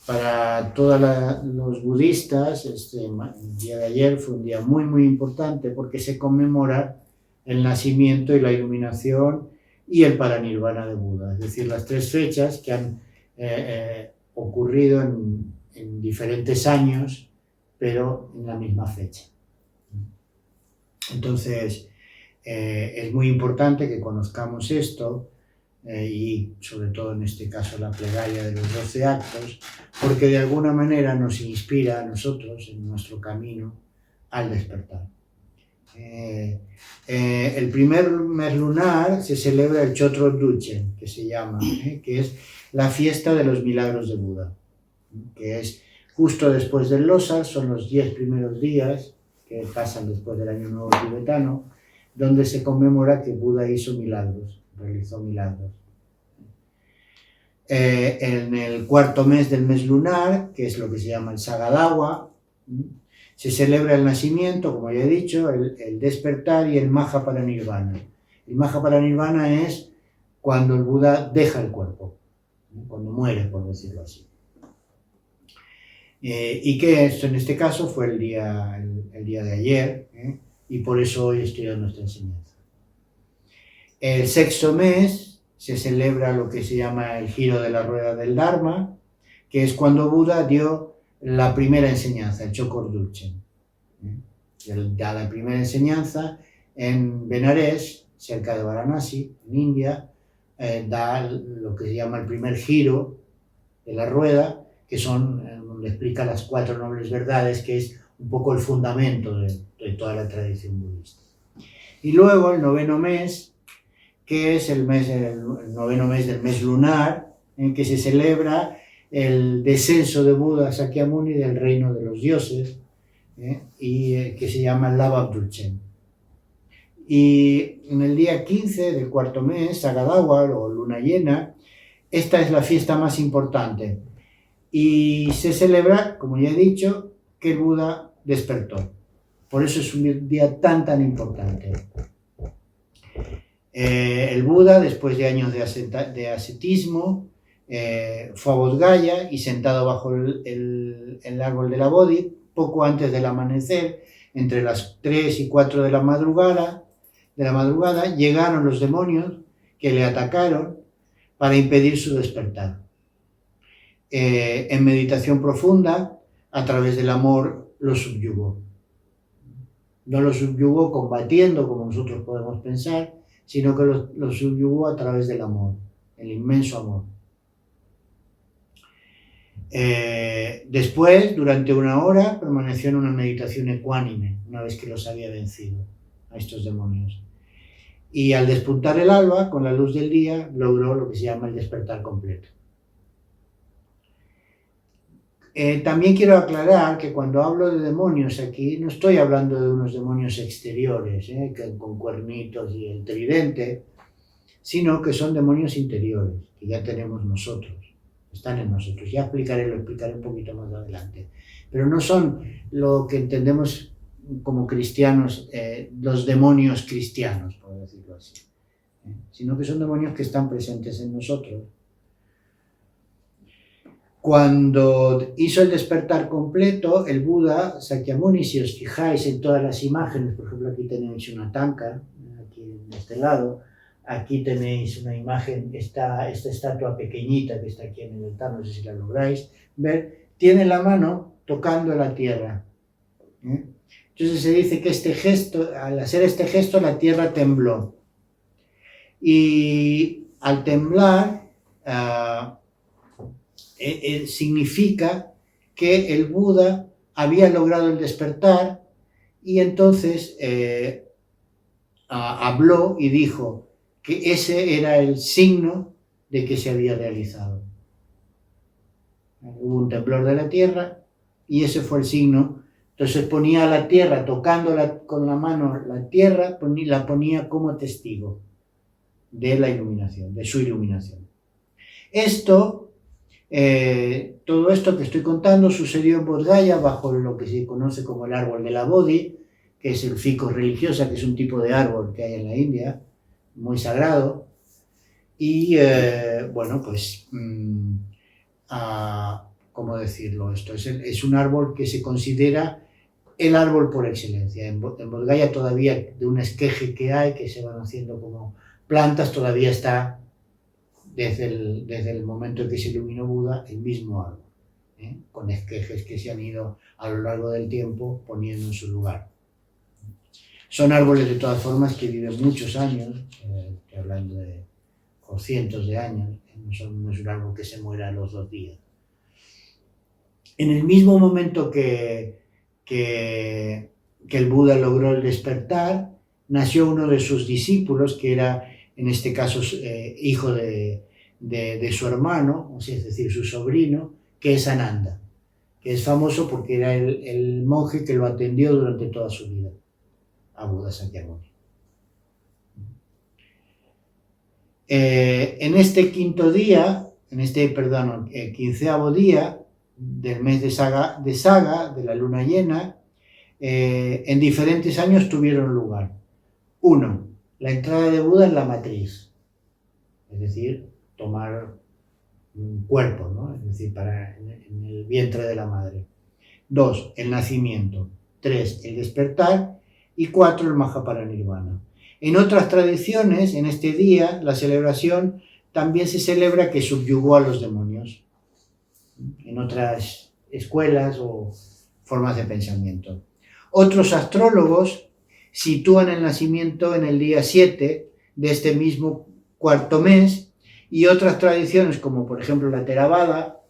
para todos los budistas, el día de ayer fue un día muy, muy importante porque se conmemora el nacimiento y la iluminación y el paranirvana de Buda. Es decir, las tres fechas que han ocurrido en diferentes años, pero en la misma fecha. Entonces, es muy importante que conozcamos esto y sobre todo en este caso la plegaria de los 12 actos, porque de alguna manera nos inspira a nosotros en nuestro camino al despertar. El primer mes lunar se celebra el Chotro Duchen, que se llama, que es la fiesta de los milagros de Buda, que es justo después del Losar, son los 10 primeros días que pasan después del Año Nuevo tibetano, donde se conmemora que Buda hizo milagros, realizó milagros. En el cuarto mes del mes lunar, que es lo que se llama el Sagadawa, se celebra el nacimiento, como ya he dicho, el despertar y el Mahaparanirvana. El Mahaparanirvana es cuando el Buda deja el cuerpo, cuando muere, por decirlo así. Y que esto en este caso fue el día de ayer, y por eso hoy estoy dando esta enseñanza. El sexto mes se celebra lo que se llama el giro de la rueda del Dharma, que es cuando Buda dio la primera enseñanza, el Chokor Duchen. Él da la primera enseñanza en Benares, cerca de Varanasi, en India, da lo que se llama el primer giro de la rueda, que son, donde explica las 4 nobles verdades, que es un poco el fundamento de toda la tradición budista. Y luego el noveno mes, que es el noveno mes del mes lunar, en que se celebra el descenso de Buda Sakyamuni del reino de los dioses, y que se llama Lava Duchen. Y en el día 15 del cuarto mes, Sagadawa o luna llena, esta es la fiesta más importante. Y se celebra, como ya he dicho, que el Buda despertó. Por eso es un día tan importante. El Buda, después de años de ascetismo, fue a Bodh Gaya y sentado bajo el árbol de la Bodhi, poco antes del amanecer, entre las 3 y 4 de la madrugada, llegaron los demonios que le atacaron para impedir su despertar. En meditación profunda, a través del amor, lo subyugó. No lo subyugó combatiendo, como nosotros podemos pensar, sino que lo subyugó a través del amor, el inmenso amor. Después, durante 1 hora, permaneció en una meditación ecuánime, una vez que los había vencido a estos demonios. Y al despuntar el alba, con la luz del día, logró lo que se llama el despertar completo. También quiero aclarar que cuando hablo de demonios aquí, no estoy hablando de unos demonios exteriores, con cuernitos y el tridente, sino que son demonios interiores, que ya tenemos nosotros, están en nosotros. Ya lo explicaré un poquito más adelante. Pero no son lo que entendemos como cristianos, los demonios cristianos, por decirlo así, sino que son demonios que están presentes en nosotros. Cuando hizo el despertar completo, el Buda Sakyamuni, si os fijáis en todas las imágenes, por ejemplo, aquí tenéis una tanka, aquí en este lado, aquí tenéis una imagen, esta estatua pequeñita que está aquí en el altar, no sé si la lográis ver, tiene la mano tocando la tierra. Entonces se dice que este gesto, al hacer este gesto, la tierra tembló. Y al temblar, significa que el Buda había logrado el despertar y entonces habló y dijo que ese era el signo de que se había realizado. Hubo un temblor de la tierra y ese fue el signo. Entonces ponía la tierra, tocándola con la mano la tierra, la ponía como testigo de la iluminación, de su iluminación. Todo esto que estoy contando sucedió en Bodh Gaya bajo lo que se conoce como el árbol de la Bodhi, que es el ficus religiosa, que es un tipo de árbol que hay en la India, muy sagrado. Y ¿cómo decirlo esto? Es un árbol que se considera el árbol por excelencia. En Bodh Gaya todavía, de un esqueje que hay, que se van haciendo como plantas, todavía está, desde el momento en que se iluminó Buda, el mismo árbol, con esquejes que se han ido a lo largo del tiempo poniendo en su lugar. Son árboles, de todas formas, que viven muchos años, estoy hablando de por cientos de años, no es un árbol que se muera a los 2 días. En el mismo momento que el Buda logró el despertar, nació uno de sus discípulos, que era, en este caso, hijo de su hermano, es decir, su sobrino, que es Ananda, que es famoso porque era el monje que lo atendió durante toda su vida, a Buda Sakyamuni. En este quinceavo día del mes de Saga, de la luna llena, en diferentes años tuvieron lugar. 1. La entrada de Buda en la matriz, es decir, tomar un cuerpo, ¿no? Es decir, en el vientre de la madre. 2. El nacimiento. 3. El despertar. Y 4. El Mahaparinirvana. En otras tradiciones, en este día, la celebración también se celebra que subyugó a los demonios. En otras escuelas o formas de pensamiento. Otros astrólogos sitúan el nacimiento en el día 7 de este mismo cuarto mes, y otras tradiciones, como por ejemplo la Theravada,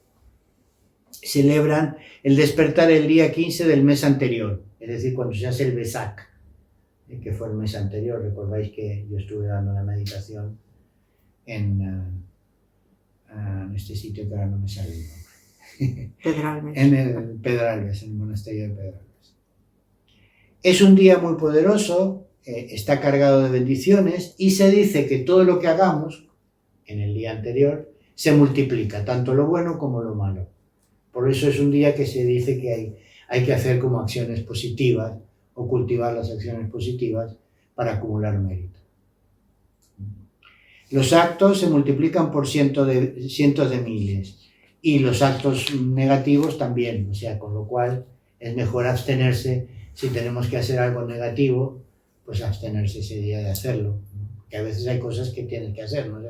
celebran el despertar el día 15 del mes anterior, es decir, cuando se hace el Vesak, que fue el mes anterior. Recordáis que yo estuve dando la meditación en este sitio que ahora no me sale el nombre. Pedralbes. En el Pedralbes, en el monasterio de Pedralbes. Es un día muy poderoso, está cargado de bendiciones, y se dice que todo lo que hagamos en el día anterior se multiplica, tanto lo bueno como lo malo. Por eso es un día que se dice que hay que hacer como acciones positivas, o cultivar las acciones positivas para acumular mérito. Los actos se multiplican por cientos de miles, y los actos negativos también, o sea, con lo cual es mejor abstenerse. Si tenemos que hacer algo negativo, pues abstenerse ese día de hacerlo, ¿no? Que a veces hay cosas que tienes que hacer, ¿no?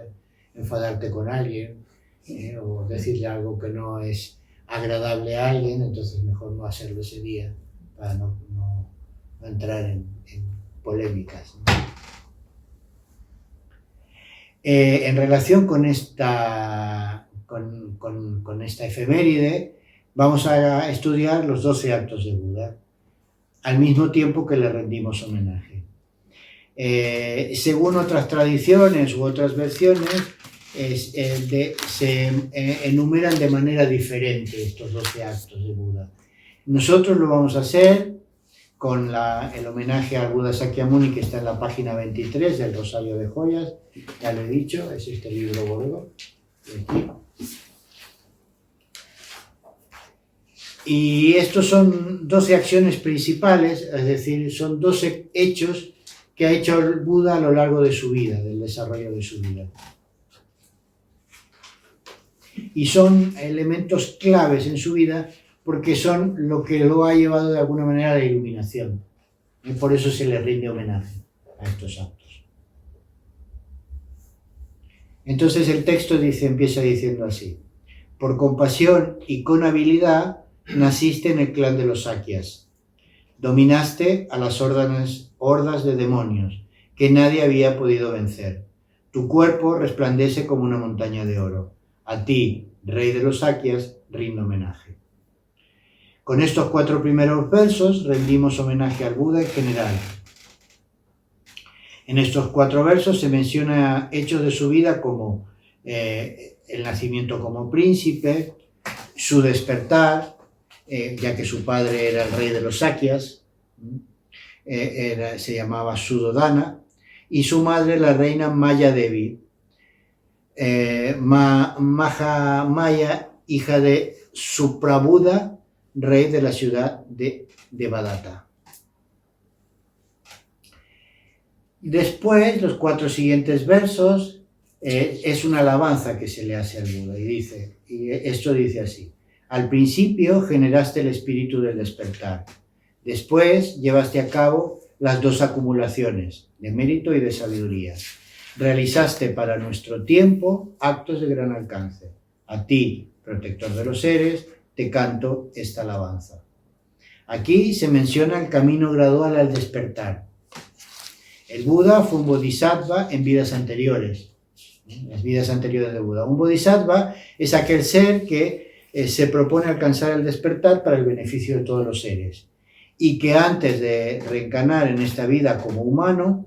Enfadarte con alguien, o decirle algo que no es agradable a alguien, entonces mejor no hacerlo ese día para no entrar en polémicas, ¿no? En relación con esta efeméride, vamos a estudiar los 12 actos de Buda, al mismo tiempo que le rendimos homenaje. Según otras tradiciones u otras versiones, se enumeran de manera diferente estos 12 actos de Buda. Nosotros lo vamos a hacer con el homenaje al Buda Sakyamuni, que está en la página 23 del Rosario de Joyas. Ya lo he dicho, es este libro gordo de aquí. Y estos son 12 acciones principales, es decir, son 12 hechos que ha hecho el Buda a lo largo de su vida, del desarrollo de su vida. Y son elementos claves en su vida, porque son lo que lo ha llevado de alguna manera a la iluminación. Y por eso se le rinde homenaje a estos actos. Entonces el texto empieza diciendo así: por compasión y con habilidad naciste en el clan de los Sakyas. Dominaste a las hordas de demonios que nadie había podido vencer. Tu cuerpo resplandece como una montaña de oro. A ti, rey de los Sakyas, rindo homenaje. Con estos 4 primeros versos rendimos homenaje al Buda en general. En estos 4 versos se menciona hechos de su vida como el nacimiento como príncipe, su despertar, ya que su padre era el rey de los Sakyas, se llamaba Suddhodana, y su madre la reina Maya Devi, Mahamaya, hija de Suprabuddha, rey de la ciudad de Devadatta. Después, los 4 siguientes versos, es una alabanza que se le hace al Buda, y esto dice así: Al principio generaste el espíritu del despertar. Después llevaste a cabo las dos acumulaciones, de mérito y de sabiduría. Realizaste para nuestro tiempo actos de gran alcance. A ti, protector de los seres, te canto esta alabanza. Aquí se menciona el camino gradual al despertar. El Buda fue un bodhisattva en vidas anteriores, las vidas anteriores de Buda. Un bodhisattva es aquel ser que se propone alcanzar el despertar para el beneficio de todos los seres y que antes de reencarnar en esta vida como humano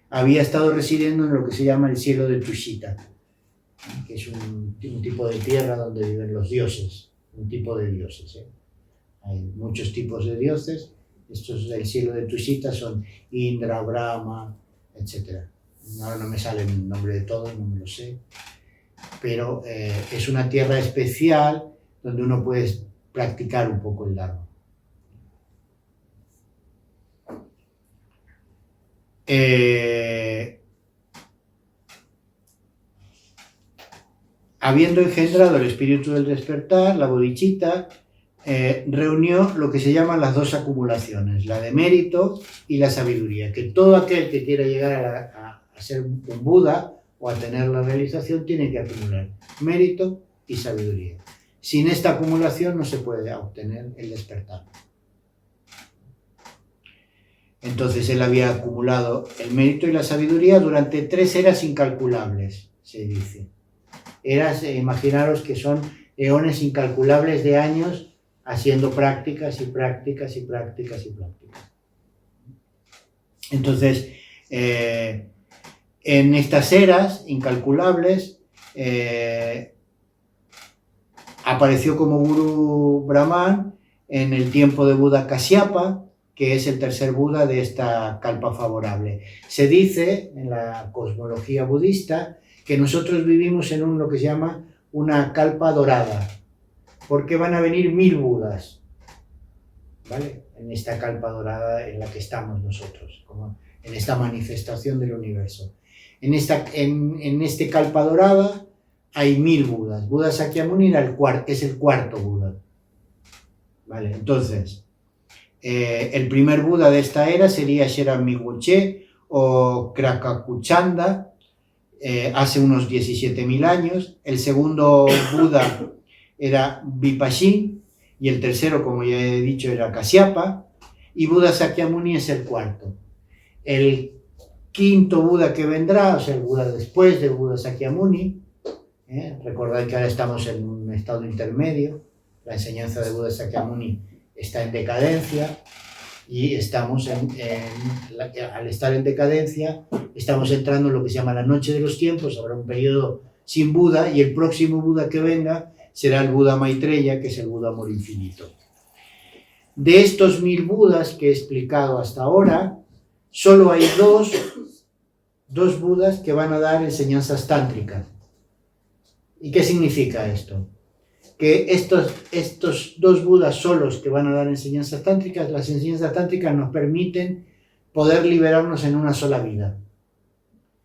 había estado residiendo en lo que se llama el cielo de Tushita, que es un tipo de tierra donde viven los dioses, un tipo de dioses. Hay muchos tipos de dioses. Estos del cielo de Tushita son Indra, Brahma, etc. Ahora no me sale el nombre de todos, no me lo sé. Pero es una tierra especial donde uno puede practicar un poco el Dharma. Habiendo engendrado el espíritu del despertar, la bodhicitta reunió lo que se llaman las dos acumulaciones, la de mérito y la sabiduría, que todo aquel que quiera llegar a ser un Buda o a tener la realización tiene que acumular mérito y sabiduría. Sin esta acumulación no se puede obtener el despertar. Entonces él había acumulado el mérito y la sabiduría durante 3 eras incalculables, se dice. Eras, imaginaros que son eones incalculables de años haciendo prácticas y prácticas y prácticas y prácticas. Entonces, en estas eras incalculables, apareció como Guru Brahman en el tiempo de Buda Kasyapa, que es el tercer Buda de esta kalpa favorable. Se dice en la cosmología budista que nosotros vivimos en lo que se llama una kalpa dorada, porque van a venir 1000 Budas, ¿vale? En esta kalpa dorada en la que estamos nosotros, como en esta manifestación del universo. En este kalpa dorada hay 1000 Budas. Buda Sakyamuni es el cuarto Buda, ¿vale? Entonces, el primer Buda de esta era sería Sheram Miguche o Krakakuchanda, hace unos 17.000 años. El segundo Buda era Vipashin y el tercero, como ya he dicho, era Kasyapa, y Buda Sakyamuni es el cuarto. El quinto Buda que vendrá, o sea, el Buda después del Buda Sakyamuni, recordad que ahora estamos en un estado intermedio, la enseñanza de Buda Sakyamuni está en decadencia y estamos al estar en decadencia estamos entrando en lo que se llama la noche de los tiempos. Habrá un periodo sin Buda y el próximo Buda que venga será el Buda Maitreya, que es el Buda amor infinito. De estos 1000 Budas que he explicado hasta ahora, solo hay dos Budas que van a dar enseñanzas tántricas. ¿Y qué significa esto? Que estos 2 Budas solos que van a dar enseñanzas tántricas, las enseñanzas tántricas nos permiten poder liberarnos en una sola vida,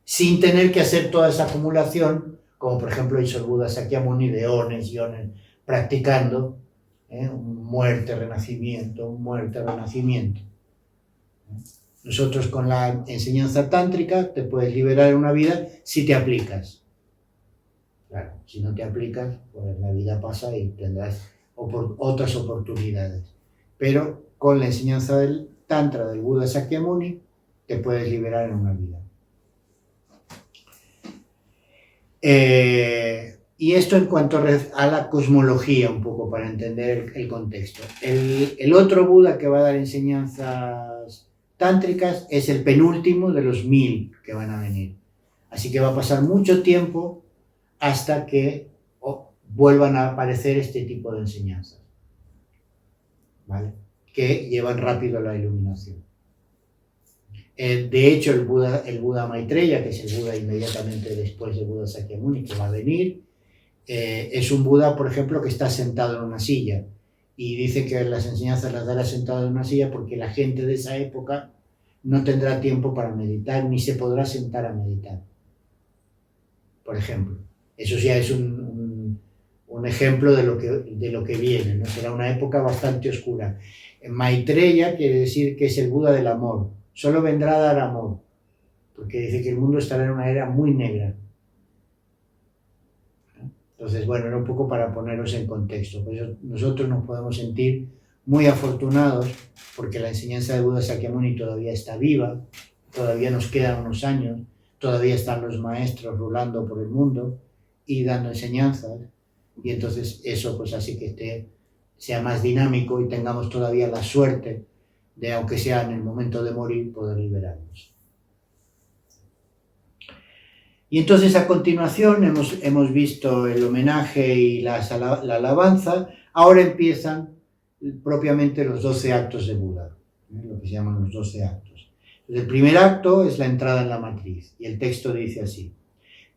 sin tener que hacer toda esa acumulación, como por ejemplo hizo el Buda Sakyamuni de eones y eones, practicando muerte, renacimiento, muerte, renacimiento. Nosotros con la enseñanza tántrica te puedes liberar en una vida si te aplicas. Claro, si no te aplicas, pues la vida pasa y tendrás otras oportunidades. Pero con la enseñanza del Tantra del Buda Sakyamuni, te puedes liberar en una vida. Y esto en cuanto a la cosmología, un poco para entender el contexto. El otro Buda que va a dar enseñanzas tántricas es el penúltimo de los 1000 que van a venir. Así que va a pasar mucho tiempo hasta que vuelvan a aparecer este tipo de enseñanzas, ¿vale? Que llevan rápido a la iluminación. De hecho, el Buda Maitreya, que es el Buda inmediatamente después del Buda Sakyamuni, que va a venir, es un Buda, por ejemplo, que está sentado en una silla. Y dice que las enseñanzas las dará sentado en una silla porque la gente de esa época no tendrá tiempo para meditar, ni se podrá sentar a meditar, por ejemplo. Eso ya es una un ejemplo de lo que viene, ¿no? Será una época bastante oscura. Maitreya quiere decir que es el Buda del amor, solo vendrá a dar amor, porque dice que el mundo estará en una era muy negra. Entonces, bueno, era un poco para poneros en contexto. Por eso nosotros nos podemos sentir muy afortunados porque la enseñanza de Buda Sakyamuni todavía está viva, todavía nos quedan unos años, todavía están los maestros rulando por el mundo y dando enseñanzas, y entonces eso pues así que sea más dinámico y tengamos todavía la suerte de, aunque sea en el momento de morir, poder liberarnos. Y entonces a continuación hemos visto el homenaje y la alabanza. Ahora empiezan propiamente los 12 actos de Buda, lo que se llaman los 12 actos. El primer acto es la entrada en la matriz, y el texto dice así: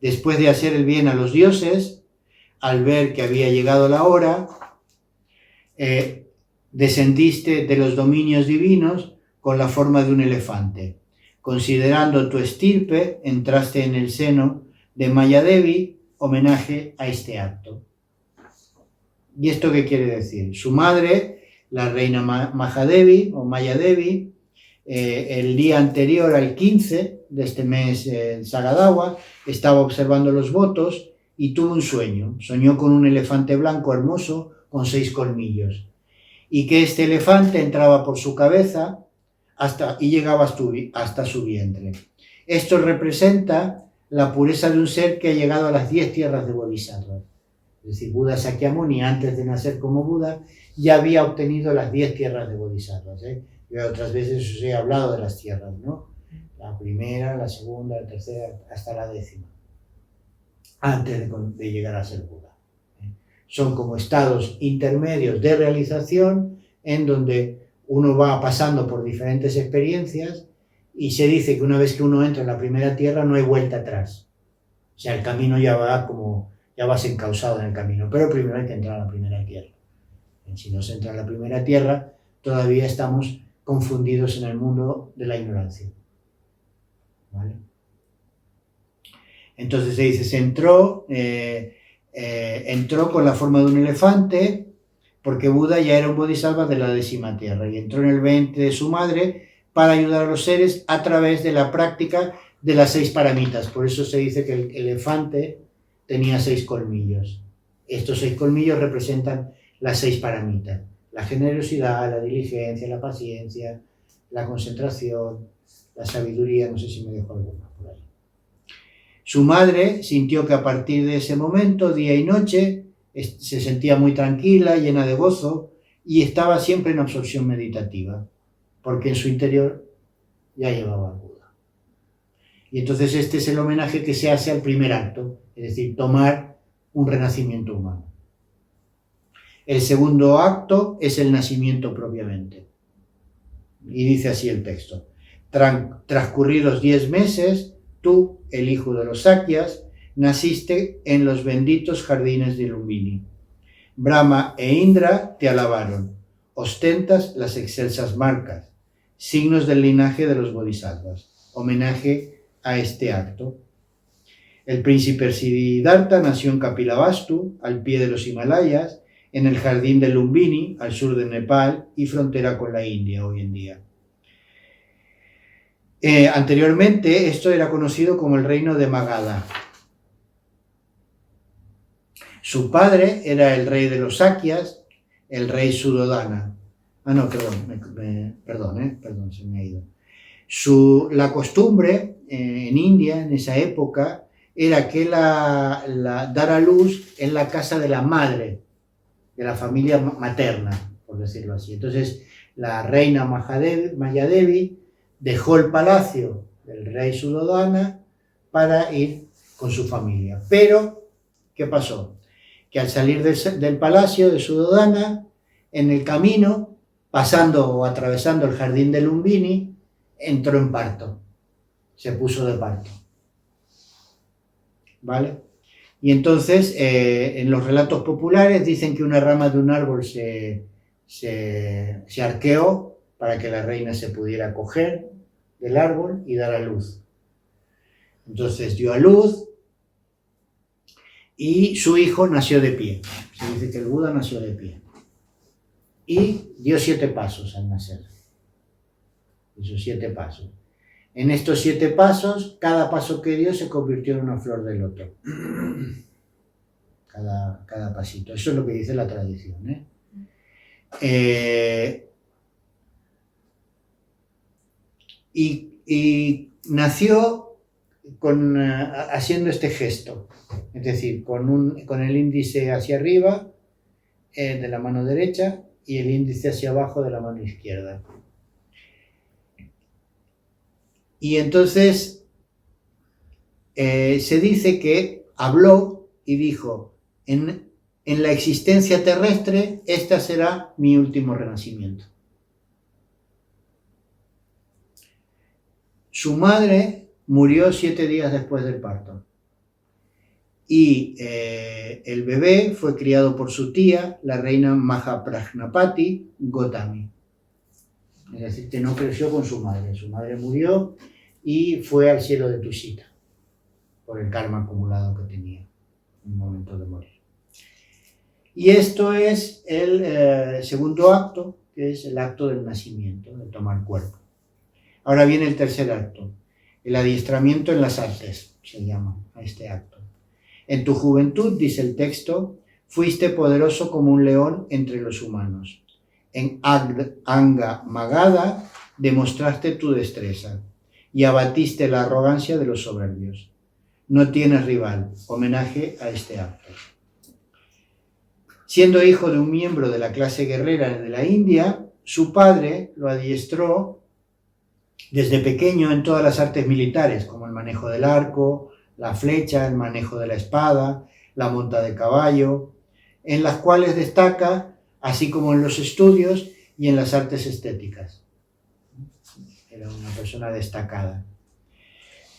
después de hacer el bien a los dioses, al ver que había llegado la hora, descendiste de los dominios divinos con la forma de un elefante. Considerando tu estirpe, entraste en el seno de Mayadevi, homenaje a este acto. ¿Y esto qué quiere decir? Su madre, la reina Mahadevi o Mayadevi, el día anterior al 15 de este mes Sagadawa, estaba observando los votos y tuvo un sueño. Soñó con un elefante blanco hermoso con 6 colmillos, y que este elefante entraba por su cabeza y llegaba hasta su vientre. Esto representa la pureza de un ser que ha llegado a las 10 tierras de Bodhisattva. Es decir, Buda Sakyamuni, antes de nacer como Buda, ya había obtenido las 10 tierras de Bodhisattvas. Yo otras veces os he hablado de las tierras, ¿no? La primera, la segunda, la tercera, hasta la 10ª, antes de llegar a ser Buda. Son como estados intermedios de realización en donde uno va pasando por diferentes experiencias, y se dice que una vez que uno entra en la primera tierra no hay vuelta atrás. O sea, el camino ya vas encauzado en el camino, pero primero hay que entrar a la primera tierra. Si no se entra en la primera tierra, todavía estamos confundidos en el mundo de la ignorancia. ¿Vale? Entonces se dice, entró con la forma de un elefante, porque Buda ya era un bodhisattva de la 10ª tierra, y entró en el vientre de su madre para ayudar a los seres a través de la práctica de las 6 paramitas. Por eso se dice que el elefante tenía 6 colmillos. Estos 6 colmillos representan las 6 paramitas: la generosidad, la diligencia, la paciencia, la concentración, la sabiduría. No sé si me dejo alguna por ahí. Su madre sintió que a partir de ese momento, día y noche, se sentía muy tranquila, llena de gozo, y estaba siempre en absorción meditativa, porque en su interior ya llevaba a Buda. Y entonces este es el homenaje que se hace al primer acto, es decir, tomar un renacimiento humano. El segundo acto es el nacimiento propiamente. Y dice así el texto: transcurridos 10 meses, tú, el hijo de los Sakyas, naciste en los benditos jardines de Lumbini. Brahma e Indra te alabaron. Ostentas las excelsas marcas, signos del linaje de los bodhisattvas. Homenaje a este acto. El príncipe Siddhartha nació en Kapilavastu, al pie de los Himalayas, en el jardín de Lumbini, al sur de Nepal y frontera con la India hoy en día. Anteriormente esto era conocido como el reino de Magadha. Su padre era el rey de los Sakyas, el rey Suddhodana. Perdón, se me ha ido. La costumbre en India, en esa época, era que dar a luz en la casa de la madre, de la familia materna, por decirlo así. Entonces, la reina Mayadevi dejó el palacio del rey Suddhodana para ir con su familia. Pero, ¿qué pasó? Que al salir del palacio de Suddhodana, en el camino, pasando o atravesando el jardín de Lumbini, entró en parto. Se puso de parto. ¿Vale? Y entonces, en los relatos populares dicen que una rama de un árbol se arqueó para que la reina se pudiera coger del árbol y dar a luz. Entonces dio a luz y su hijo nació de pie. Se dice que el Buda nació de pie. Y dio 7 pasos al nacer. Esos 7 pasos. En estos 7 pasos, cada paso que dio se convirtió en una flor de loto. Cada pasito. Eso es lo que dice la tradición. Y nació haciendo este gesto. Es decir, con el índice hacia arriba de la mano derecha y el índice hacia abajo de la mano izquierda. Y entonces se dice que habló y dijo, en la existencia terrestre, este será mi último renacimiento. Su madre murió 7 días después del parto. Y el bebé fue criado por su tía, la reina Mahapragnapati Gotami. Es decir, que no creció con su madre. Su madre murió y fue al cielo de Tushita por el karma acumulado que tenía en el momento de morir. Y esto es el segundo acto, que es el acto del nacimiento, de tomar cuerpo. Ahora viene el tercer acto, el adiestramiento en las artes, se llama a este acto. En tu juventud, dice el texto, fuiste poderoso como un león entre los humanos. En Anga Magadha demostraste tu destreza y abatiste la arrogancia de los soberbios. No tienes rival. Homenaje a este acto. Siendo hijo de un miembro de la clase guerrera de la India, su padre lo adiestró desde pequeño en todas las artes militares, como el manejo del arco, la flecha, el manejo de la espada, la monta de caballo, en las cuales destaca, así como en los estudios y en las artes estéticas. Era una persona destacada.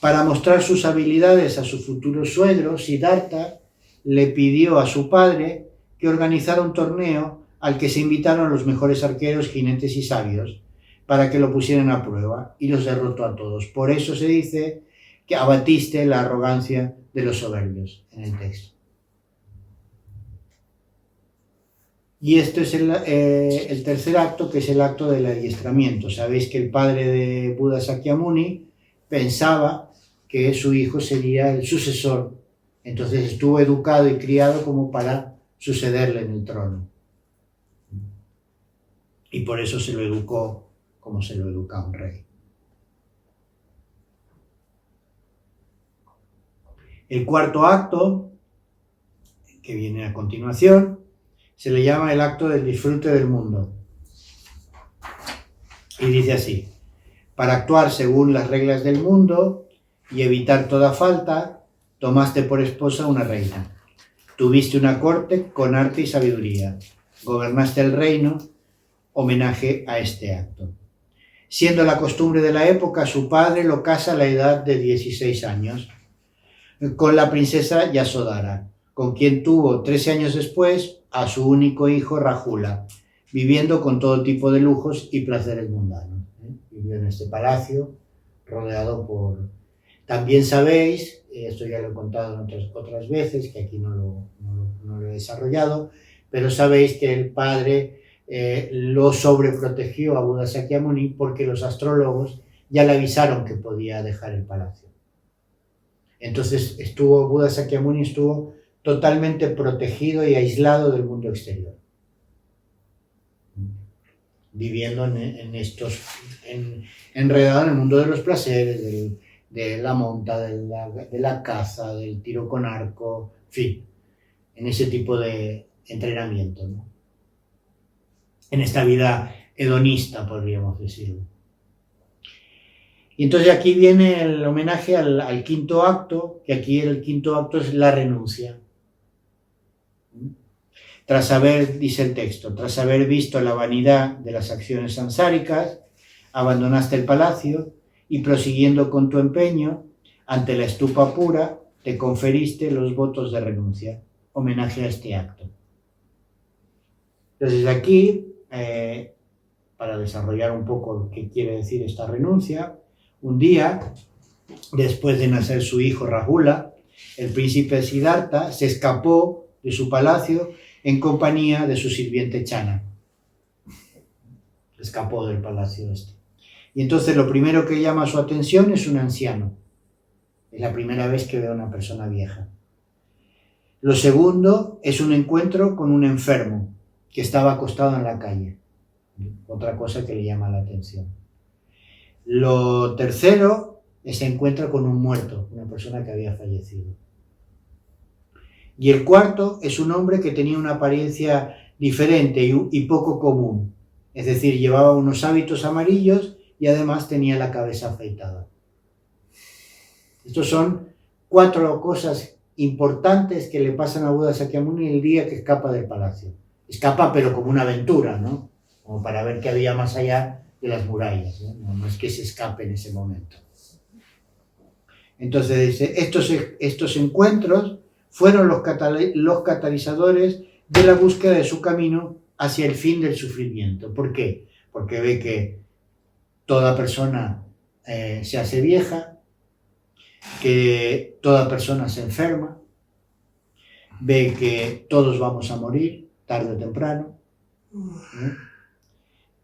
Para mostrar sus habilidades a su futuro suegro, Siddhartha le pidió a su padre que organizara un torneo al que se invitaron los mejores arqueros, jinetes y sabios, para que lo pusieran a prueba, y los derrotó a todos. Por eso se dice que abatiste la arrogancia de los soberbios en el texto. Y esto es el tercer acto, que es el acto del adiestramiento. Sabéis que el padre de Buda Sakyamuni pensaba que su hijo sería el sucesor. Entonces estuvo educado y criado como para sucederle en el trono. Y por eso se lo educó como se lo educa a un rey. El cuarto acto, que viene a continuación, se le llama el acto del disfrute del mundo. Y dice así: para actuar según las reglas del mundo y evitar toda falta, tomaste por esposa una reina. Tuviste una corte con arte y sabiduría. Gobernaste el reino, homenaje a este acto. Siendo la costumbre de la época, su padre lo casa a la edad de 16 años con la princesa Yasodhara, con quien tuvo 13 años después a su único hijo Rahula, viviendo con todo tipo de lujos y placeres mundanos. Vivió en este palacio, rodeado por... También sabéis, esto ya lo he contado en otras veces, que aquí no lo he desarrollado, pero sabéis que el padre lo sobreprotegió a Buda Sakyamuni porque los astrólogos ya le avisaron que podía dejar el palacio. Entonces Buda Sakyamuni estuvo totalmente protegido y aislado del mundo exterior, viviendo enredado en el mundo de los placeres, de la monta, de la caza, del tiro con arco, en fin, en ese tipo de entrenamiento, ¿no? En esta vida hedonista, podríamos decirlo. Y entonces aquí viene el homenaje al quinto acto, que aquí el quinto acto es la renuncia. Tras haber, dice el texto, tras haber visto la vanidad de las acciones sansáricas, abandonaste el palacio y prosiguiendo con tu empeño, ante la estupa pura, te conferiste los votos de renuncia, homenaje a este acto. Entonces aquí, para desarrollar un poco qué quiere decir esta renuncia, un día, después de nacer su hijo Rahula, el príncipe Siddhartha se escapó de su palacio en compañía de su sirviente Chana. Escapó del palacio este. Y entonces lo primero que llama su atención es un anciano. Es la primera vez que ve a una persona vieja. Lo segundo es un encuentro con un enfermo que estaba acostado en la calle. Otra cosa que le llama la atención. Lo tercero es el encuentro con un muerto, una persona que había fallecido. Y el cuarto es un hombre que tenía una apariencia diferente y poco común. Es decir, llevaba unos hábitos amarillos y además tenía la cabeza afeitada. Estos son 4 cosas importantes que le pasan a Buda Sakyamuni el día que escapa del palacio. Escapa pero como una aventura, ¿no? Como para ver qué había más allá de las murallas, ¿no? No es que se escape en ese momento. Entonces dice, estos encuentros fueron los catalizadores de la búsqueda de su camino hacia el fin del sufrimiento. ¿Por qué? Porque ve que toda persona se hace vieja, que toda persona se enferma, ve que todos vamos a morir tarde o temprano, ¿no?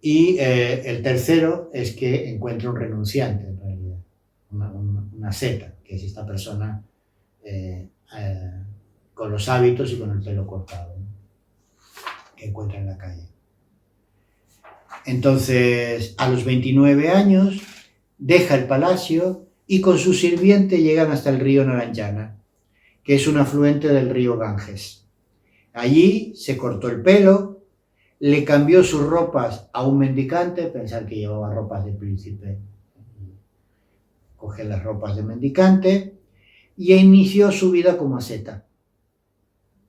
Y el tercero es que encuentra un renunciante, en realidad, una seta, que es esta persona con los hábitos y con el pelo cortado, ¿no? Que encuentra en la calle. Entonces, a los 29 años, deja el palacio y con su sirviente llegan hasta el río Narayana, que es un afluente del río Ganges. Allí se cortó el pelo, le cambió sus ropas a un mendicante, pensar que llevaba ropas de príncipe, coge las ropas de mendicante y inició su vida como asceta,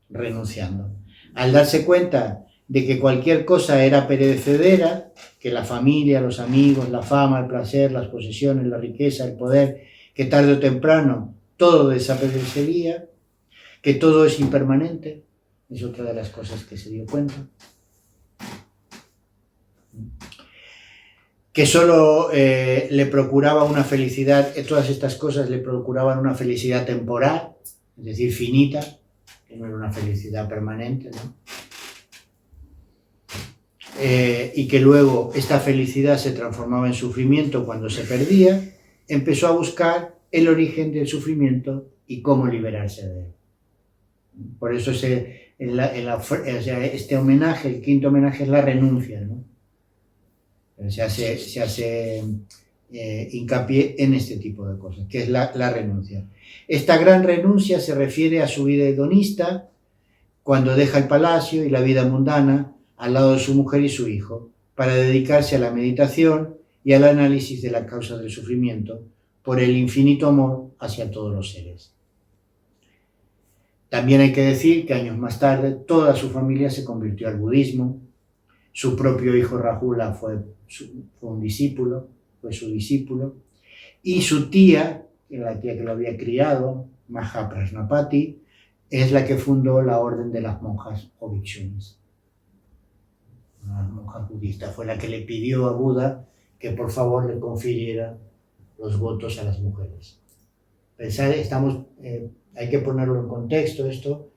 renunciando. Al darse cuenta de que cualquier cosa era perecedera, que la familia, los amigos, la fama, el placer, las posesiones, la riqueza, el poder, que tarde o temprano todo desaparecería, que todo es impermanente, es otra de las cosas que se dio cuenta. Que solo le procuraba una felicidad, todas estas cosas le procuraban una felicidad temporal, es decir, finita, que no era una felicidad permanente, ¿no? Y que luego esta felicidad se transformaba en sufrimiento cuando se perdía, empezó a buscar el origen del sufrimiento y cómo liberarse de él. Por eso este homenaje, el quinto homenaje, es la renuncia, ¿no? Se hace hincapié en este tipo de cosas, que es la renuncia. Esta gran renuncia se refiere a su vida hedonista, cuando deja el palacio y la vida mundana al lado de su mujer y su hijo, para dedicarse a la meditación y al análisis de la causa del sufrimiento por el infinito amor hacia todos los seres. También hay que decir que años más tarde toda su familia se convirtió al budismo. Su propio hijo Rahula fue su discípulo, y su tía, la tía que lo había criado, Mahaprajnapati, es la que fundó la orden de las monjas o bhikshunis. Una monja budista fue la que le pidió a Buda que por favor le confiriera los votos a las mujeres. Pensad, hay que ponerlo en contexto esto,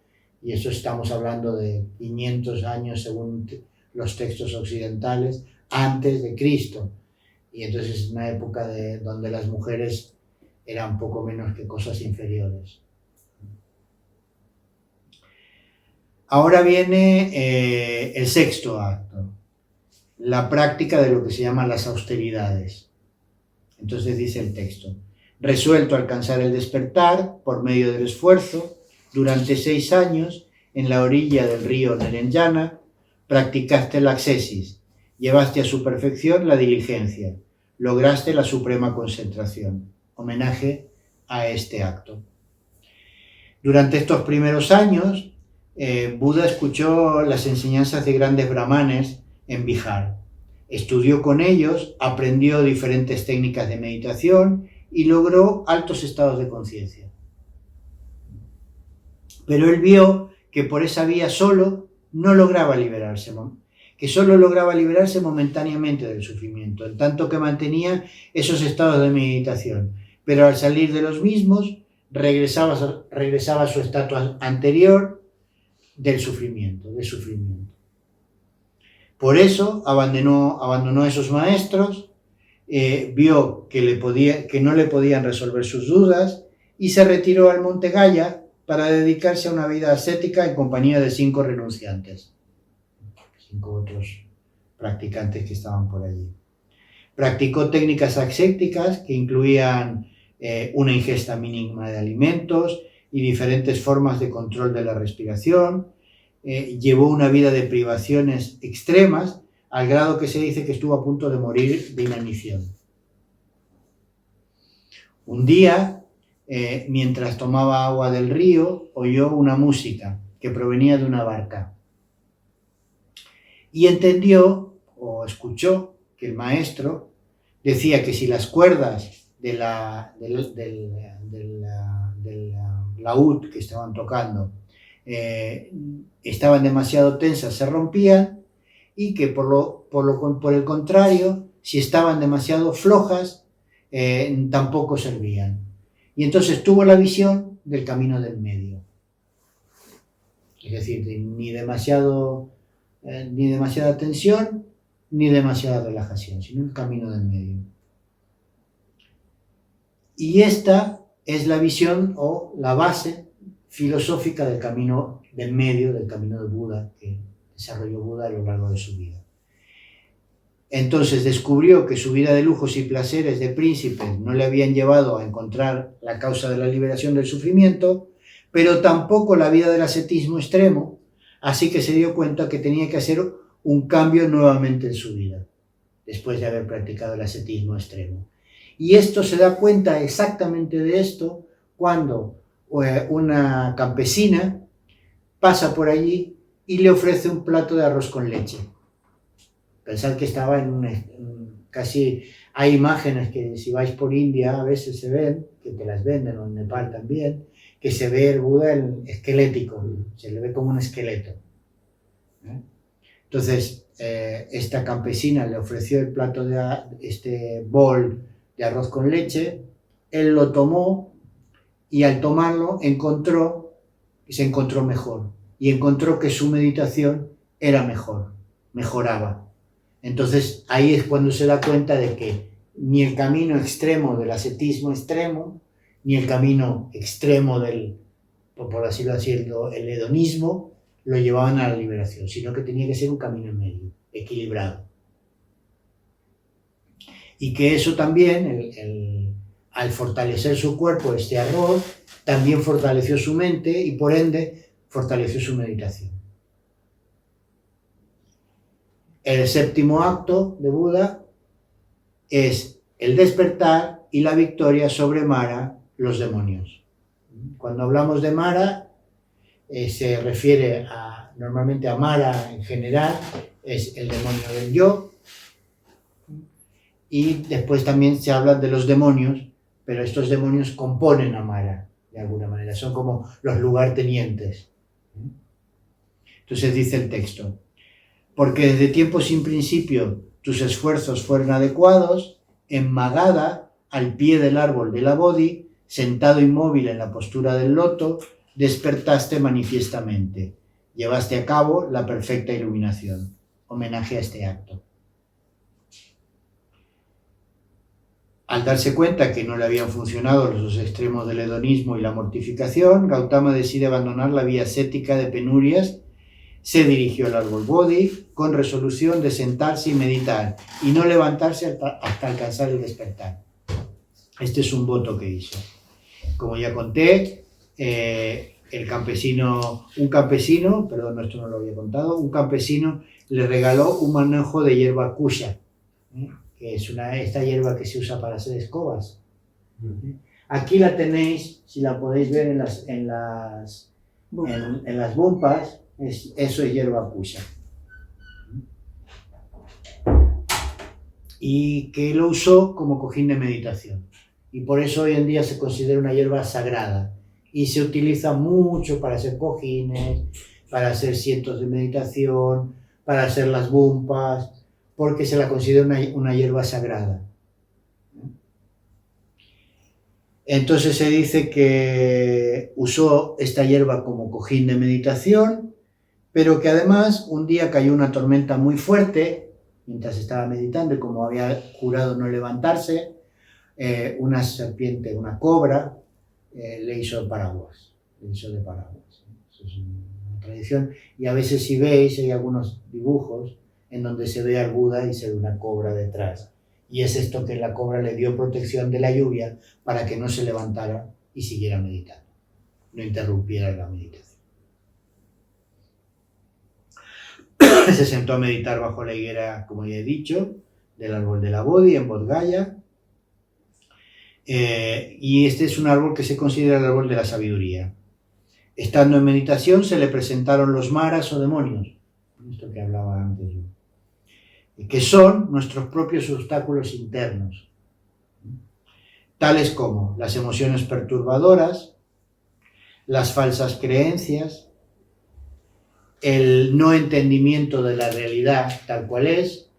y eso estamos hablando de 500 años según los textos occidentales, antes de Cristo. Y entonces es una época donde las mujeres eran poco menos que cosas inferiores. Ahora viene el sexto acto, la práctica de lo que se llaman las austeridades. Entonces dice el texto: resuelto a alcanzar el despertar por medio del esfuerzo, durante 6 años, en la orilla del río Narayana, practicaste la ascesis, llevaste a su perfección la diligencia, lograste la suprema concentración. Homenaje a este acto. Durante estos primeros años, Buda escuchó las enseñanzas de grandes brahmanes en Bihar. Estudió con ellos, aprendió diferentes técnicas de meditación y logró altos estados de conciencia. Pero él vio que por esa vía solo no lograba liberarse, que solo lograba liberarse momentáneamente del sufrimiento, en tanto que mantenía esos estados de meditación. Pero al salir de los mismos, regresaba a su estado anterior, del sufrimiento, Por eso abandonó a esos maestros, vio que no le podían resolver sus dudas y se retiró al monte Gaya para dedicarse a una vida ascética en compañía de 5 renunciantes, 5 otros practicantes que estaban por allí. Practicó técnicas ascéticas que incluían una ingesta mínima de alimentos y diferentes formas de control de la respiración. Llevó una vida de privaciones extremas, al grado que se dice que estuvo a punto de morir de inanición. Un día, mientras tomaba agua del río, oyó una música que provenía de una barca. Y entendió, o escuchó, que el maestro decía que si las cuerdas del laúd que estaban tocando estaban demasiado tensas, se rompían, y que por el contrario, si estaban demasiado flojas, tampoco servían. Y entonces tuvo la visión del camino del medio. Es decir, ni demasiada tensión, ni demasiada relajación, sino el camino del medio. Y esta es la visión o la base filosófica del camino del medio, del camino de Buda, que desarrolló Buda a lo largo de su vida. Entonces descubrió que su vida de lujos y placeres de príncipe no le habían llevado a encontrar la causa de la liberación del sufrimiento, pero tampoco la vida del ascetismo extremo, así que se dio cuenta que tenía que hacer un cambio nuevamente en su vida, después de haber practicado el ascetismo extremo. Y esto se da cuenta exactamente de esto cuando una campesina pasa por allí y le ofrece un plato de arroz con leche. Pensad que estaba casi... Hay imágenes que si vais por India a veces se ven, que te las venden, o en Nepal también, que se ve el Buda esquelético, se le ve como un esqueleto. Entonces, esta campesina le ofreció el plato este bol de arroz con leche, él lo tomó y al tomarlo se encontró mejor y encontró que su meditación era mejoraba. Entonces ahí es cuando se da cuenta de que ni el camino extremo del ascetismo extremo, ni el camino extremo por así decirlo, el hedonismo, lo llevaban a la liberación, sino que tenía que ser un camino medio, equilibrado. Y que eso también, al fortalecer su cuerpo, este arroz, también fortaleció su mente y por ende fortaleció su meditación. El 7º acto de Buda es el despertar y la victoria sobre Mara, los demonios. Cuando hablamos de Mara, se refiere normalmente a Mara en general, es el demonio del yo, y después también se habla de los demonios, pero estos demonios componen a Mara, de alguna manera, son como los lugartenientes. Entonces dice el texto: porque desde tiempo sin principio tus esfuerzos fueron adecuados, en Magadha, al pie del árbol de la Bodhi, sentado inmóvil en la postura del loto, despertaste manifiestamente, llevaste a cabo la perfecta iluminación. Homenaje a este acto. Al darse cuenta que no le habían funcionado los dos extremos del hedonismo y la mortificación, Gautama decide abandonar la vía ascética de penurias, se dirigió al árbol Bodhi con resolución de sentarse y meditar y no levantarse hasta alcanzar el despertar. Este es un voto que hizo. Como ya conté, un campesino le regaló un manojo de hierba kusha, que es esta hierba que se usa para hacer escobas. Aquí la tenéis, si la podéis ver en las bumpas, eso es hierba kusha. Y que lo usó como cojín de meditación. Y por eso hoy en día se considera una hierba sagrada. Y se utiliza mucho para hacer cojines, para hacer cientos de meditación, para hacer las bumpas, porque se la considera una hierba sagrada. Entonces se dice que usó esta hierba como cojín de meditación pero que además un día cayó una tormenta muy fuerte mientras estaba meditando y como había jurado no levantarse, una serpiente, una cobra, le hizo paraguas, le hizo de paraguas. Eso es una tradición. Y a veces si veis, hay algunos dibujos en donde se ve al Buda y se ve una cobra detrás. Y es esto que la cobra le dio protección de la lluvia para que no se levantara y siguiera meditando, no interrumpiera la meditación. Se sentó a meditar bajo la higuera, como ya he dicho, del árbol de la Bodhi en Bodh Gaya. Y este es un árbol que se considera el árbol de la sabiduría. Estando en meditación se le presentaron los maras o demonios, esto que hablaba antes yo, que son nuestros propios obstáculos internos, tales como las emociones perturbadoras, las falsas creencias, el no entendimiento de la realidad tal cual es,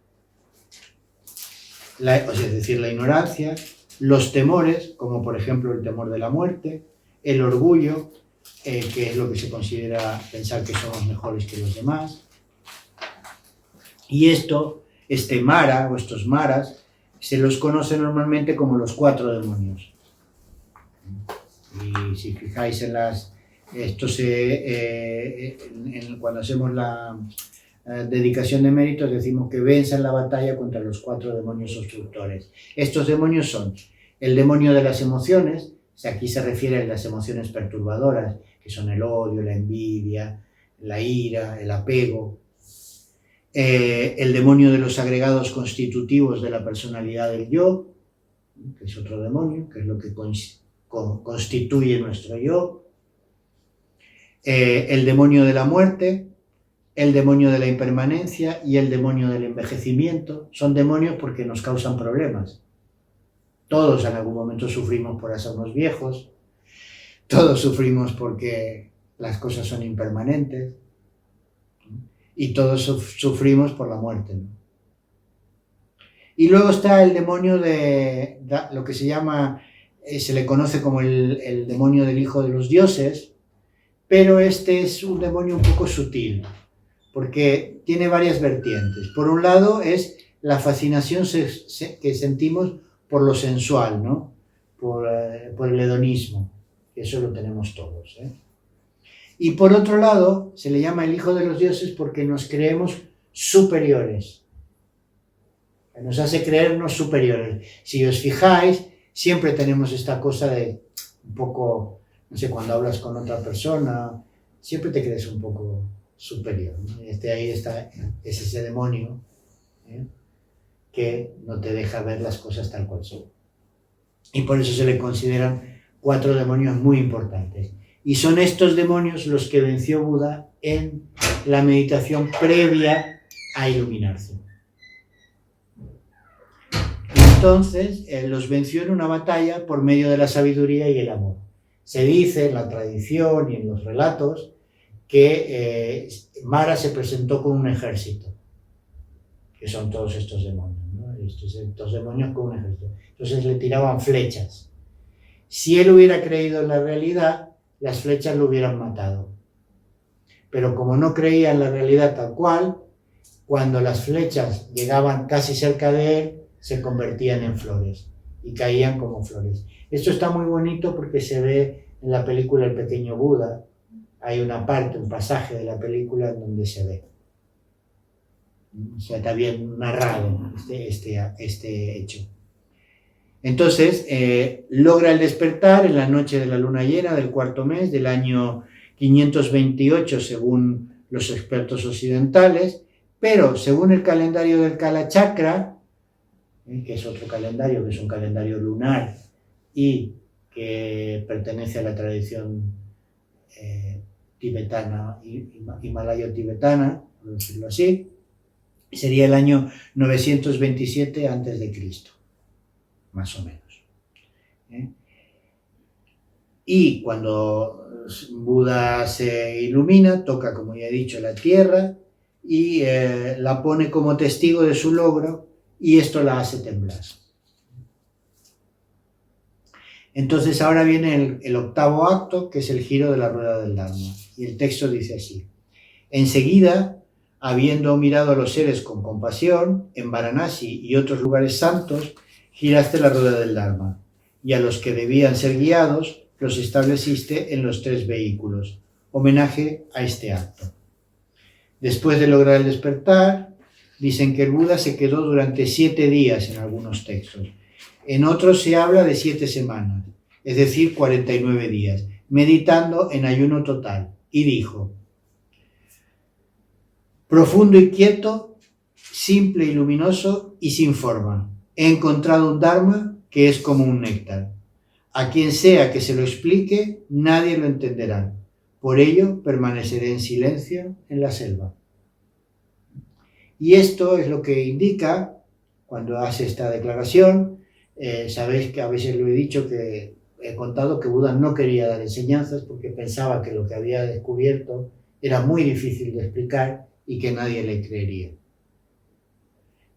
es decir, la ignorancia, los temores, como por ejemplo el temor de la muerte, el orgullo, que es lo que se considera pensar que somos mejores que los demás. Y este Mara o estos Maras se los conoce normalmente como los 4 demonios. Y si fijáis en cuando hacemos la dedicación de méritos decimos que venzan la batalla contra los 4 demonios obstructores. Estos demonios son el demonio de las emociones, aquí se refiere a las emociones perturbadoras, que son el odio, la envidia, la ira, el apego. El demonio de los agregados constitutivos de la personalidad del yo, que es otro demonio, que es lo que constituye nuestro yo. El demonio de la muerte, el demonio de la impermanencia y el demonio del envejecimiento. Son demonios porque nos causan problemas. Todos en algún momento sufrimos por hacernos viejos, todos sufrimos porque las cosas son impermanentes y todos sufrimos por la muerte, ¿no? Y luego está el demonio de lo que se llama, se le conoce como el demonio del hijo de los dioses, pero este es un demonio un poco sutil, porque tiene varias vertientes. Por un lado es la fascinación que sentimos por lo sensual, ¿no? Por el hedonismo, que eso lo tenemos todos, ¿eh? Y por otro lado, se le llama el hijo de los dioses porque nos creemos superiores. Nos hace creernos superiores. Si os fijáis, siempre tenemos esta cosa de un poco, no sé, cuando hablas con otra persona, siempre te crees un poco superior, ¿no? Ahí está, es ese demonio, ¿eh? Que no te deja ver las cosas tal cual son. Y por eso se le consideran 4 demonios muy importantes. Y son estos demonios los que venció Buda en la meditación previa a iluminarse. Entonces, los venció en una batalla por medio de la sabiduría y el amor. Se dice en la tradición y en los relatos que Mara se presentó con un ejército, que son todos estos demonios, ¿no? Estos demonios con un ejército. Entonces le tiraban flechas. Si él hubiera creído en la realidad, las flechas lo hubieran matado. Pero como no creía en la realidad tal cual, cuando las flechas llegaban casi cerca de él, se convertían en flores y caían como flores. Esto está muy bonito porque se ve en la película El pequeño Buda. Hay una parte, un pasaje de la película en donde se ve. O sea, está bien narrado este hecho. Entonces, logra el despertar en la noche de la luna llena del 4º mes del año 528, según los expertos occidentales, pero según el calendario del Kala Chakra, que es otro calendario, que es un calendario lunar y que pertenece a la tradición tibetana, himalayo-tibetana, por decirlo así, sería el año 927 a.C., más o menos. Y cuando Buda se ilumina, toca, como ya he dicho, la tierra y la pone como testigo de su logro y esto la hace temblar. Entonces ahora viene el 8º acto, que es el giro de la rueda del Dharma. Y el texto dice así: Enseguida, habiendo mirado a los seres con compasión, en Varanasi y otros lugares santos, giraste la rueda del Dharma, y a los que debían ser guiados los estableciste en los 3 vehículos, homenaje a este acto. Después de lograr el despertar, dicen que el Buda se quedó durante 7 días en algunos textos. En otros se habla de 7 semanas, es decir, 49 días, meditando en ayuno total, y dijo: profundo y quieto, simple y luminoso y sin forma, he encontrado un Dharma que es como un néctar. A quien sea que se lo explique, nadie lo entenderá. Por ello, permaneceré en silencio en la selva. Y esto es lo que indica, cuando hace esta declaración, sabéis que a veces lo he dicho, que he contado que Buda no quería dar enseñanzas porque pensaba que lo que había descubierto era muy difícil de explicar y que nadie le creería.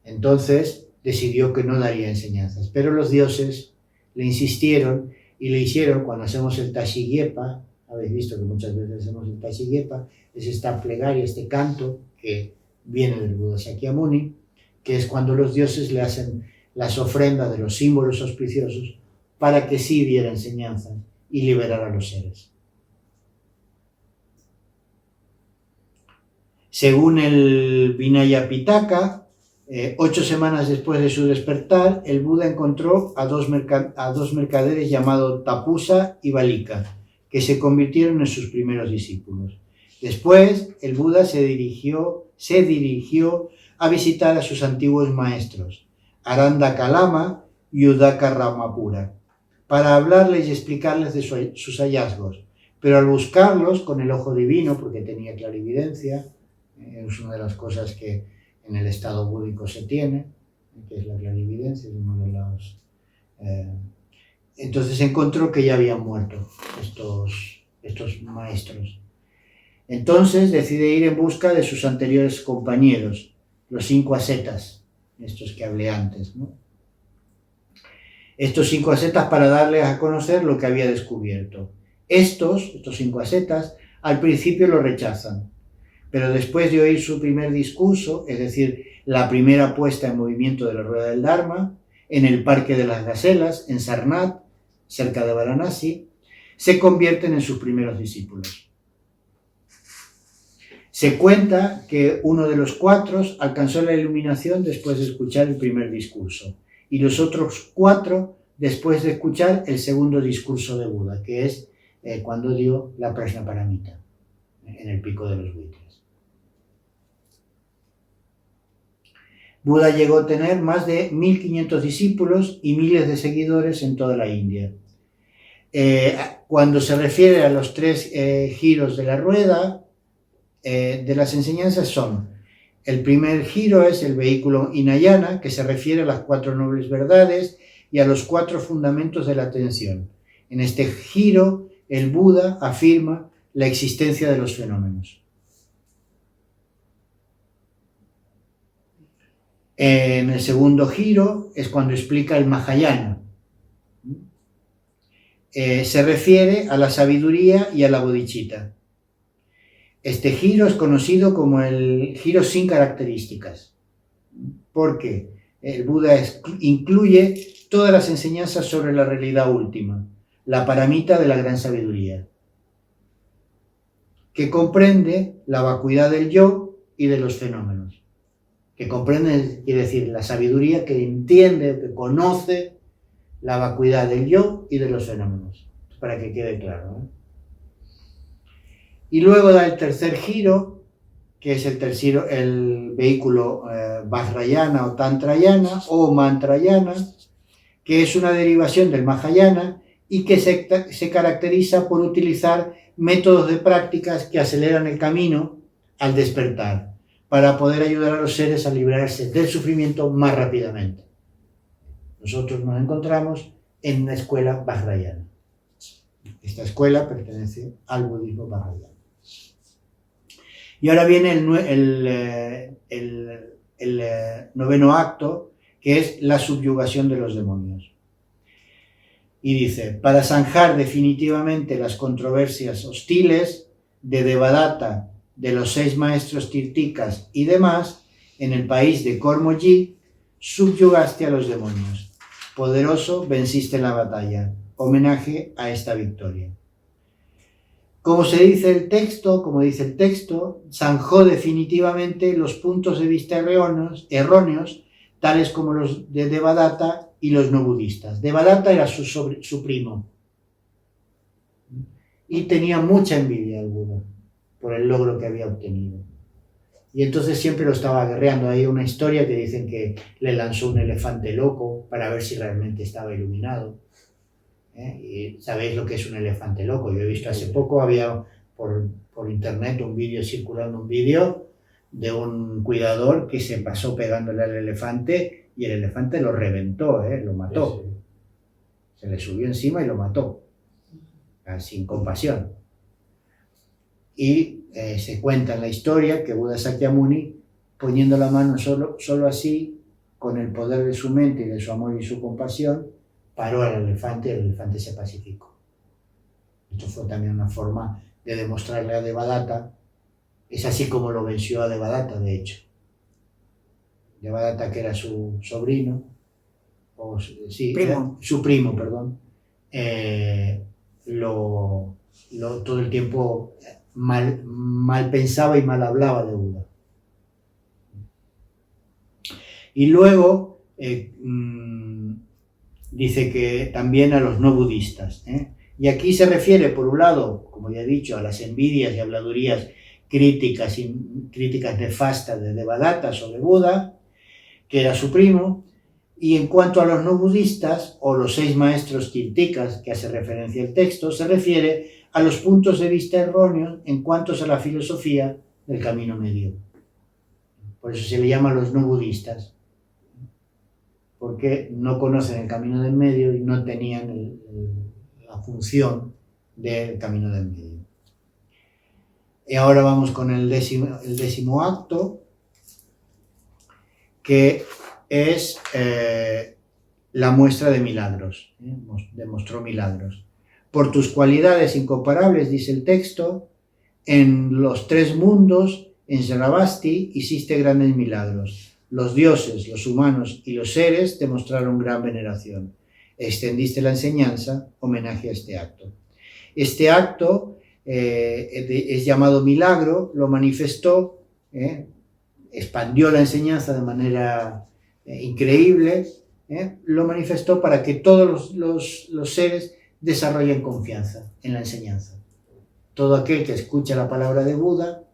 Entonces decidió que no daría enseñanzas, pero los dioses le insistieron y le hicieron, cuando hacemos el Tashigyepa, habéis visto que muchas veces hacemos el Tashigyepa, es esta plegaria, este canto que viene del Buda Shakyamuni, que es cuando los dioses le hacen las ofrendas de los símbolos auspiciosos para que sí diera enseñanzas y liberara a los seres. Según el Vinaya Pitaka, 8 semanas después de su despertar, el Buda encontró a dos mercaderes llamados Tapusa y Balika, que se convirtieron en sus primeros discípulos. Después, el Buda se dirigió a visitar a sus antiguos maestros, Aranda Kalama y Udaka Ramapura, para hablarles y explicarles de sus hallazgos. Pero al buscarlos con el ojo divino, porque tenía clarividencia, es una de las cosas que en el estado búdico se tiene, que es la clarividencia, es uno de los... entonces encontró que ya habían muerto estos maestros. Entonces decide ir en busca de sus anteriores compañeros, los 5 ascetas, estos que hablé antes, ¿no? Estos 5 ascetas, para darles a conocer lo que había descubierto. Estos 5 ascetas, al principio lo rechazan, pero después de oír su primer discurso, es decir, la primera puesta en movimiento de la rueda del Dharma, en el Parque de las Gacelas, en Sarnath, cerca de Varanasi, se convierten en sus primeros discípulos. Se cuenta que uno de los 4 alcanzó la iluminación después de escuchar el primer discurso, y los otros 4 después de escuchar el segundo discurso de Buda, que es cuando dio la Prajnaparamita en el Pico de los Buitres. Buda llegó a tener más de 1500 discípulos y miles de seguidores en toda la India. Cuando se refiere a los 3 giros de la rueda, de las enseñanzas son: el primer giro es el vehículo Hinayana, que se refiere a las 4 nobles verdades y a los 4 fundamentos de la atención. En este giro, el Buda afirma la existencia de los fenómenos. En el segundo giro es cuando explica el Mahayana. Se refiere a la sabiduría y a la bodhicitta. Este giro es conocido como el giro sin características, porque el Buda incluye todas las enseñanzas sobre la realidad última, la paramita de la gran sabiduría, que comprende la vacuidad del yo y de los fenómenos. Que comprende, quiere decir, la sabiduría que entiende, que conoce la vacuidad del yo y de los fenómenos, para que quede claro, ¿eh? Y luego da el tercer giro, que es el vehículo Vajrayana o Tantrayana o Mantrayana, que es una derivación del Mahayana y que se caracteriza por utilizar métodos de prácticas que aceleran el camino al despertar, para poder ayudar a los seres a librarse del sufrimiento más rápidamente. Nosotros nos encontramos en una escuela Vajrayana. Esta escuela pertenece al budismo Vajrayana. Y ahora viene el noveno acto, que es la subyugación de los demonios. Y dice: para zanjar definitivamente las controversias hostiles de Devadatta de los 6 maestros tirticas y demás, en el país de Cormollí, subyugaste a los demonios. Poderoso, venciste en la batalla. Homenaje a esta victoria. Como dice el texto, zanjó definitivamente los puntos de vista erróneos, tales como los de Devadatta y los no budistas. Devadatta era su primo y tenía mucha envidia al Buda por el logro que había obtenido. Y entonces siempre lo estaba guerreando. Hay una historia que dicen que le lanzó un elefante loco para ver si realmente estaba iluminado. Y sabéis lo que es un elefante loco. Yo he visto hace poco, había por internet circulando un vídeo de un cuidador que se pasó pegándole al elefante y el elefante lo reventó, lo mató. Se le subió encima y lo mató, sin compasión. Y se cuenta en la historia que Buda Sakyamuni, poniendo la mano solo así, con el poder de su mente y de su amor y su compasión, paró al elefante y el elefante se pacificó. Esto fue también una forma de demostrarle a Devadatta. Es así como lo venció a Devadatta, de hecho. Devadatta, que era su sobrino, su primo, perdón, todo el tiempo mal pensaba y mal hablaba de Buda. Y luego dice que también a los no budistas. Y aquí se refiere, por un lado, como ya he dicho, a las envidias y habladurías críticas nefastas de Devadatta sobre Buda, que era su primo. Y en cuanto a los no budistas, o los 6 maestros tirticas, que hace referencia el texto, se refiere a los puntos de vista erróneos en cuanto a la filosofía del camino medio. Por eso se le llama a los no budistas, porque no conocen el camino del medio y no tenían la función del camino del medio. Y ahora vamos con el décimo acto, que es la muestra de milagros. Demostró milagros. Por tus cualidades incomparables, dice el texto, en los 3 mundos, en Sravasti, hiciste grandes milagros. Los dioses, los humanos y los seres te mostraron gran veneración. Extendiste la enseñanza, homenaje a este acto. Este acto es llamado milagro, lo manifestó, expandió la enseñanza de manera increíble, lo manifestó para que todos los seres desarrollen confianza en la enseñanza. Todo aquel que escucha la palabra de Buda,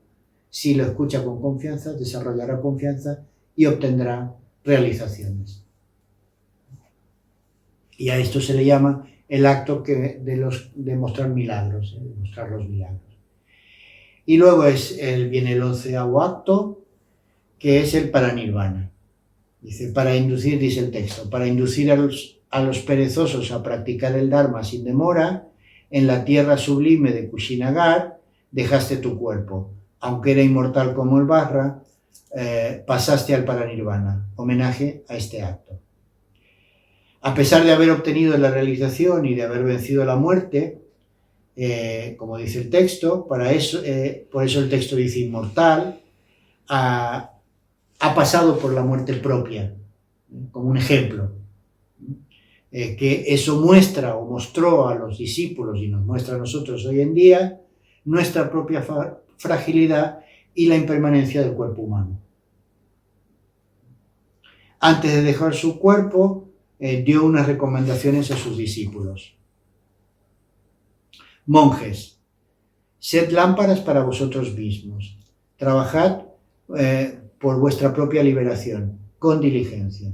si lo escucha con confianza, desarrollará confianza y obtendrá realizaciones. Y a esto se le llama el acto de mostrar milagros, de mostrar los milagros. Y luego viene el 11º acto, que es el paranirvana. Dice el texto, para inducir a los perezosos a practicar el Dharma sin demora, en la tierra sublime de Kushinagar dejaste tu cuerpo. Aunque era inmortal como el Vajra, pasaste al paranirvana. Homenaje a este acto. A pesar de haber obtenido la realización y de haber vencido la muerte, como dice el texto, por eso el texto dice inmortal, ha pasado por la muerte propia, como un ejemplo. Que eso muestra o mostró a los discípulos y nos muestra a nosotros hoy en día nuestra propia fragilidad y la impermanencia del cuerpo humano. Antes de dejar su cuerpo, dio unas recomendaciones a sus discípulos. Monjes, sed lámparas para vosotros mismos. Trabajad por vuestra propia liberación, con diligencia.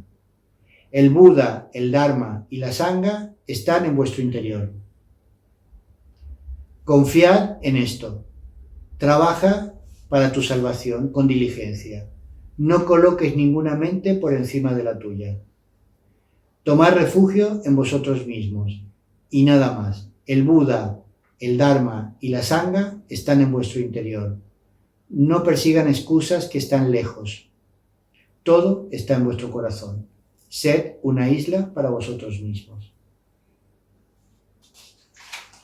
El Buda, el Dharma y la Sangha están en vuestro interior. Confiad en esto. Trabaja para tu salvación con diligencia. No coloques ninguna mente por encima de la tuya. Tomad refugio en vosotros mismos y nada más. El Buda, el Dharma y la Sangha están en vuestro interior. No persigan excusas que están lejos. Todo está en vuestro corazón. Sed una isla para vosotros mismos.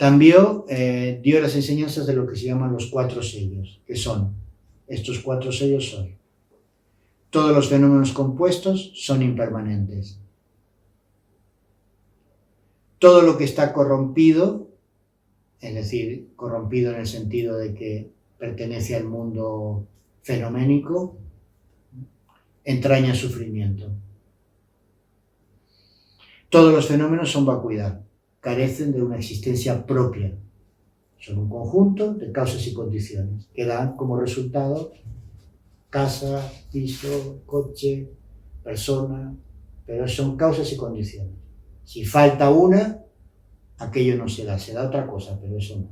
También dio las enseñanzas de lo que se llaman los 4 sellos, que son, estos 4 sellos son: todos los fenómenos compuestos son impermanentes. Todo lo que está corrompido, es decir, corrompido en el sentido de que pertenece al mundo fenoménico, entraña sufrimiento. Todos los fenómenos son vacuidad, carecen de una existencia propia. Son un conjunto de causas y condiciones que dan como resultado casa, piso, coche, persona, pero son causas y condiciones. Si falta una, aquello no se da otra cosa, pero eso no.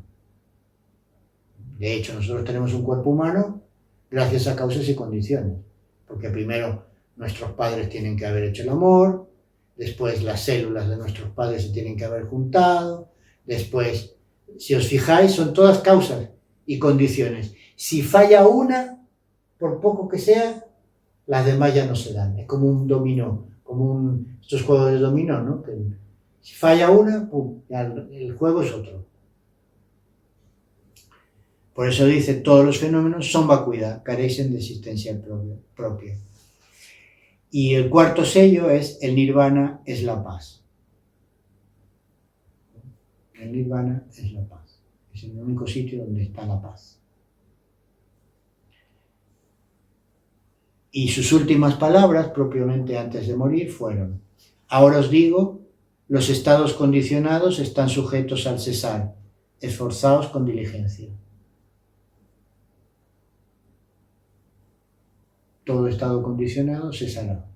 De hecho, nosotros tenemos un cuerpo humano gracias a causas y condiciones, porque primero nuestros padres tienen que haber hecho el amor, después las células de nuestros padres se tienen que haber juntado, después, si os fijáis, son todas causas y condiciones. Si falla una, por poco que sea, las demás ya no se dan. Es como un dominó, estos juegos de dominó, ¿no? Que si falla una, pum, ya el juego es otro. Por eso dice, todos los fenómenos son vacuidad, carecen de existencia propia. Y el 4º sello es, el nirvana es la paz. El nirvana es la paz. Es el único sitio donde está la paz. Y sus últimas palabras, propiamente antes de morir, fueron: ahora os digo, los estados condicionados están sujetos al cesar, esforzaos con diligencia. Todo estado condicionado cesará.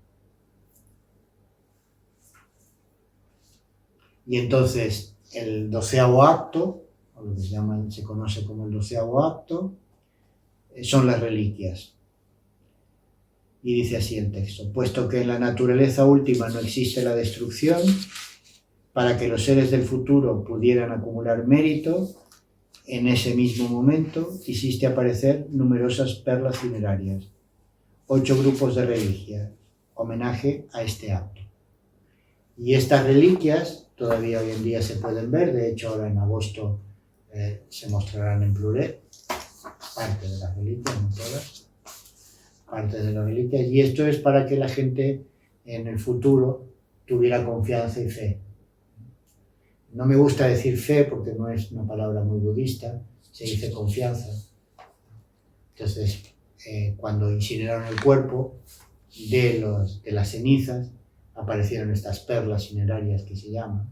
Y entonces el 12º acto, o lo que se conoce como el 12º acto, son las reliquias. Y dice así el texto: puesto que en la naturaleza última no existe la destrucción, para que los seres del futuro pudieran acumular mérito, en ese mismo momento hiciste aparecer numerosas perlas funerarias, 8 grupos de reliquias, homenaje a este acto. Y estas reliquias todavía hoy en día se pueden ver, de hecho ahora en agosto se mostrarán en plural, parte de las reliquias, no todas, parte de las reliquias, y esto es para que la gente en el futuro tuviera confianza y fe. No me gusta decir fe porque no es una palabra muy budista, se dice confianza. Entonces, cuando incineraron el cuerpo, de las cenizas aparecieron estas perlas cinerarias que se llaman,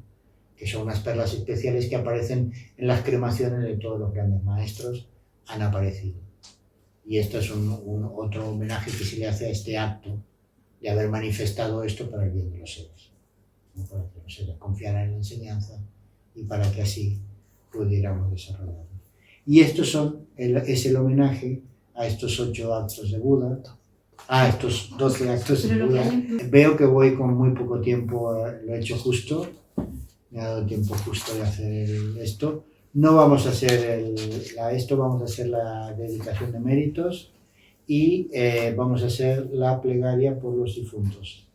que son unas perlas especiales que aparecen en las cremaciones de todos los grandes maestros, han aparecido. Y esto es otro homenaje que se le hace a este acto de haber manifestado esto para el bien de los seres, ¿no? Para que los seres confiaran en la enseñanza y para que así pudiéramos desarrollarlo. Y estos es el homenaje a estos 8 actos de Buda, a estos 12 actos de Buda. Veo que voy con muy poco tiempo, lo he hecho justo, me ha dado tiempo justo de hacer esto. No vamos a hacer esto, vamos a hacer la dedicación de méritos y vamos a hacer la plegaria por los difuntos.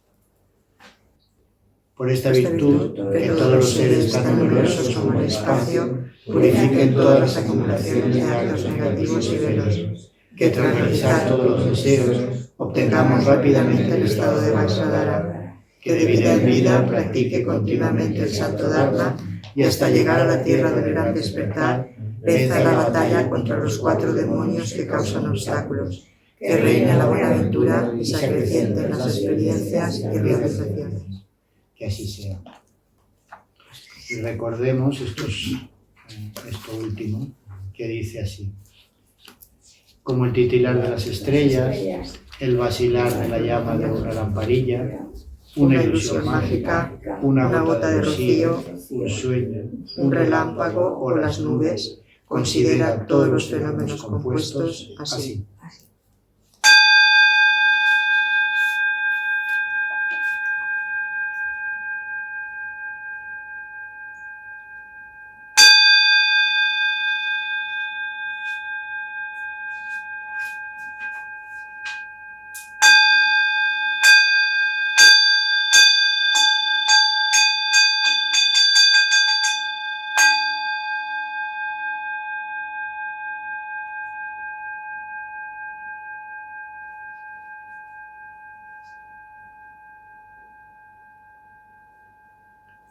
Por esta virtud, que todos los seres tan numerosos como el espacio purifiquen todas las acumulaciones de actos negativos y venosos, que tras realizar todos los deseos obtengamos rápidamente el estado de Vaisradhara, que de vida en vida practique continuamente el Santo Dharma y hasta llegar a la tierra del gran despertar, venza la batalla contra los 4 demonios que causan obstáculos, que reine la buenaventura y se acrecienten las experiencias y realizaciones. Que así sea. Y recordemos esto último, que dice así: como el titilar de las estrellas, el vacilar de la llama de una lamparilla, una ilusión mágica, una gota de rocío, un sueño, un relámpago o las nubes, considera todos los fenómenos compuestos así.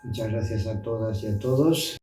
Muchas gracias a todas y a todos.